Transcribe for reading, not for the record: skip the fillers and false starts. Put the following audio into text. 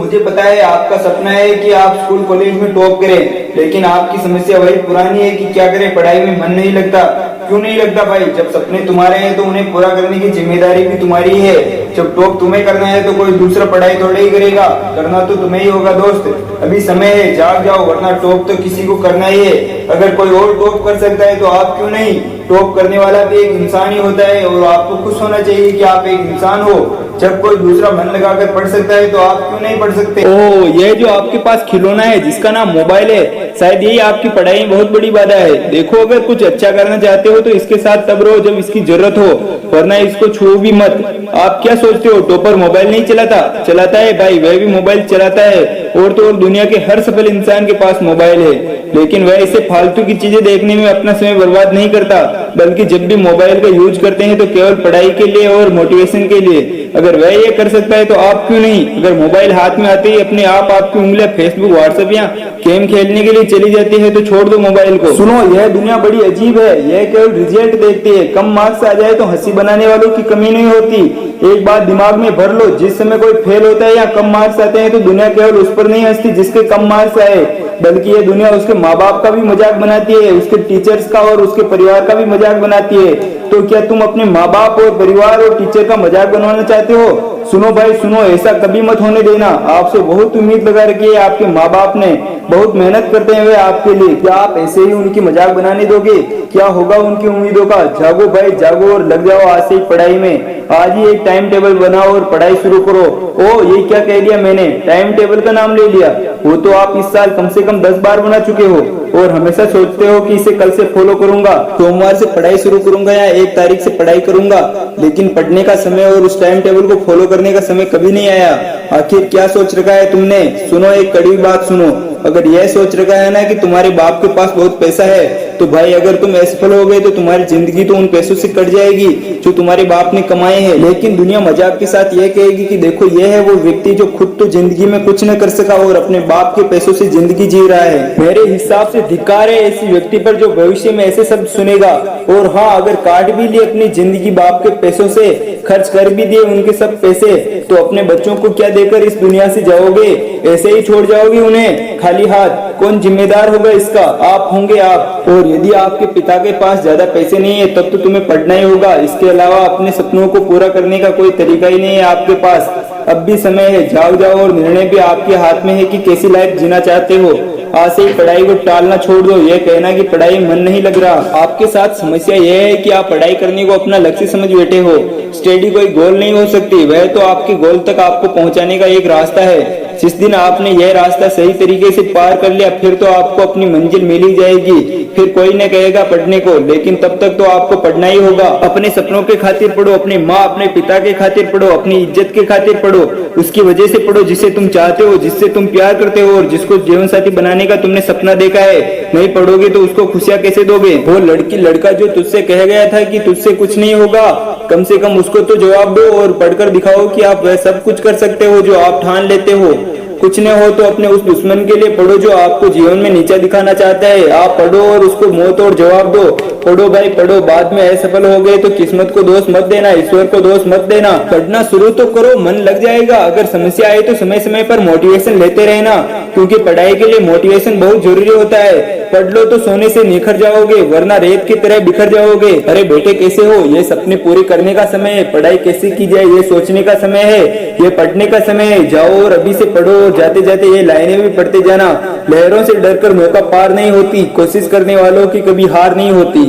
मुझे पता है आपका सपना है कि आप स्कूल कॉलेज में टॉप करें, लेकिन आपकी समस्या वही पुरानी है कि क्या करें, पढ़ाई में मन नहीं लगता। क्यों नहीं लगता भाई? जब सपने तुम्हारे हैं तो उन्हें पूरा करने की जिम्मेदारी भी तुम्हारी है। जब टॉप तुम्हें करना है तो कोई दूसरा पढ़ाई थोड़ा ही करेगा, करना तो तुम्हें ही होगा दोस्त। अभी समय है, जाग जाओ, वरना टॉप तो किसी को करना ही है। अगर कोई और टॉप कर सकता है तो आप क्यों नहीं? टॉप करने वाला भी एक इंसान ही होता है और आपको खुश होना चाहिए कि आप एक इंसान हो। जब कोई दूसरा मन लगाकर पढ़ सकता है तो आप क्यों नहीं पढ़ सकते? ओह, ये जो आपके पास खिलौना है जिसका नाम मोबाइल है, शायद यही आपकी पढ़ाई में बहुत बड़ी बाधा है। देखो, अगर कुछ अच्छा करना चाहते हो तो इसके साथ तब रहो जब इसकी जरूरत हो, वरना इसको छुओ भी मत। आप क्या सोचते हो टॉपर मोबाइल नहीं चलाता? चलाता है भाई, वह भी मोबाइल चलाता है। और तो और दुनिया के हर सफल इंसान के पास मोबाइल है, लेकिन वह इसे फालतू की चीजें देखने में अपना समय बर्बाद नहीं करता, बल्कि जब भी मोबाइल का यूज करते हैं तो केवल पढ़ाई के लिए और मोटिवेशन के लिए। अगर वह ये कर सकता है तो आप क्यों नहीं? अगर मोबाइल हाथ में आते ही अपने आप आपकी उंगलियां फेसबुक, व्हाट्सएप या गेम खेलने के लिए चली जाती है तो छोड़ दो मोबाइल को। सुनो, यह दुनिया बड़ी अजीब है। यह केवल रिजल्ट देखती है। कम मार्क्स आ जाए तो हंसी बनाने वालों की कमी नहीं होती। एक बात दिमाग में भर लो, जिस समय कोई फेल होता है या कम मार्क्स आते हैं तो दुनिया केवल उस पर नहीं हंसती जिसके कम मार्क्स आए, बल्कि ये दुनिया उसके माँ बाप का भी मजाक बनाती है, उसके टीचर्स का और उसके परिवार का भी मजाक बनाती है। तो क्या तुम अपने माँ बाप और परिवार और टीचर का मजाक बनवाना चाहते हो? सुनो भाई सुनो, ऐसा कभी मत होने देना। आपसे बहुत उम्मीद लगा रखी है आपके माँ बाप ने, बहुत मेहनत करते हैं वे आपके लिए। क्या आप ऐसे ही उनकी मजाक बनाने दोगे? क्या होगा उनकी उम्मीदों का? जागो भाई जागो और लग जाओ आज से ही पढ़ाई में। आज ही एक टाइम टेबल बनाओ और पढ़ाई शुरू करो। ओ, ये क्या कह दिया मैंने? टाइम टेबल का नाम ले लिया? वो तो आप इस साल कम से कम 10 बार बना चुके हो और हमेशा सोचते हो कि इसे कल से फॉलो करूंगा, सोमवार से पढ़ाई शुरू करूंगा या 1 तारीख से पढ़ाई करूंगा, लेकिन पढ़ने का समय और उस टाइम टेबल को फॉलो करने का समय कभी नहीं आया। आखिर क्या सोच रखा है तुमने? सुनो, एक कड़वी बात सुनो। अगर यह सोच रखा है ना कि तुम्हारे बाप के पास बहुत पैसा है, तो भाई अगर तुम असफल हो गए तो तुम्हारी जिंदगी तो उन पैसों से कट जाएगी जो तुम्हारे बाप ने कमाए हैं। लेकिन दुनिया मजाक के साथ यह कहेगी कि देखो, यह है वो व्यक्ति जो खुद तो जिंदगी में कुछ न कर सका और अपने बाप के पैसों से जिंदगी जी रहा है। मेरे हिसाब से धिक्कार है ऐसी व्यक्ति पर जो भविष्य में ऐसे शब्द सुनेगा। और हाँ, अगर काट भी लिए अपनी जिंदगी बाप के पैसों से, खर्च कर भी दिए उनके सब पैसे, तो अपने बच्चों को क्या देकर इस दुनिया से जाओगे? ऐसे ही छोड़ जाओगे उन्हें खाली हाथ? कौन जिम्मेदार होगा इसका? आप होंगे आप। और यदि आपके पिता के पास ज्यादा पैसे नहीं है तब तो तुम्हें पढ़ना ही होगा। इसके अलावा अपने सपनों को पूरा करने का कोई तरीका ही नहीं है आपके पास। अब भी समय है, जाग जाओ और निर्णय भी आपके हाथ में है कि कैसी लाइफ जीना चाहते हो। आज से ही पढ़ाई को टालना छोड़ दो। यह कहना कि पढ़ाई मन नहीं लग रहा, आपके साथ समस्या यह है कि आप पढ़ाई करने को अपना लक्ष्य समझ बैठे हो। स्टडी कोई गोल नहीं हो सकती, वह तो आपके गोल तक आपको पहुंचाने का एक रास्ता है। जिस दिन आपने यह रास्ता सही तरीके से पार कर लिया, फिर तो आपको अपनी मंजिल मिल ही जाएगी। फिर कोई न कहेगा पढ़ने को, लेकिन तब तक तो आपको पढ़ना ही होगा। अपने सपनों के खातिर पढ़ो, अपने माँ अपने पिता के खातिर पढ़ो, अपनी इज्जत के खातिर पढ़ो, उसकी वजह से पढ़ो जिसे तुम चाहते हो, जिससे तुम प्यार करते हो और जिसको जीवन साथी बनाने का तुमने सपना देखा है। नहीं पढ़ोगे तो उसको खुशियां कैसे दोगे? वो लड़की लड़का जो तुझसे कह गया था कि तुझसे कुछ नहीं होगा, कम से कम उसको तो जवाब दो और पढ़कर दिखाओ कि आप वह सब कुछ कर सकते हो जो आप ठान लेते हो। कुछ न हो तो अपने उस दुश्मन के लिए पढ़ो जो आपको जीवन में नीचा दिखाना चाहता है। आप पढ़ो और उसको मुंह तोड़ जवाब दो। पढ़ो भाई पढ़ो, बाद में असफल हो गए तो किस्मत को दोष मत देना, ईश्वर को दोष मत देना। पढ़ना शुरू तो करो, मन लग जाएगा। अगर समस्या आए तो समय समय पर मोटिवेशन लेते रहना, क्योंकि पढ़ाई के लिए मोटिवेशन बहुत जरूरी होता है। पढ़ लो तो सोने से निखर जाओगे, वरना रेत की तरह बिखर जाओगे। अरे बेटे कैसे हो? ये सपने पूरे करने का समय है। पढ़ाई कैसे की जाए ये सोचने का समय है, ये पढ़ने का समय है। जाओ और अभी से पढ़ो और जाते जाते ये लाइनें भी पढ़ते जाना। लहरों से डरकर नौका पार नहीं होती, कोशिश करने वालों की कभी हार नहीं होती।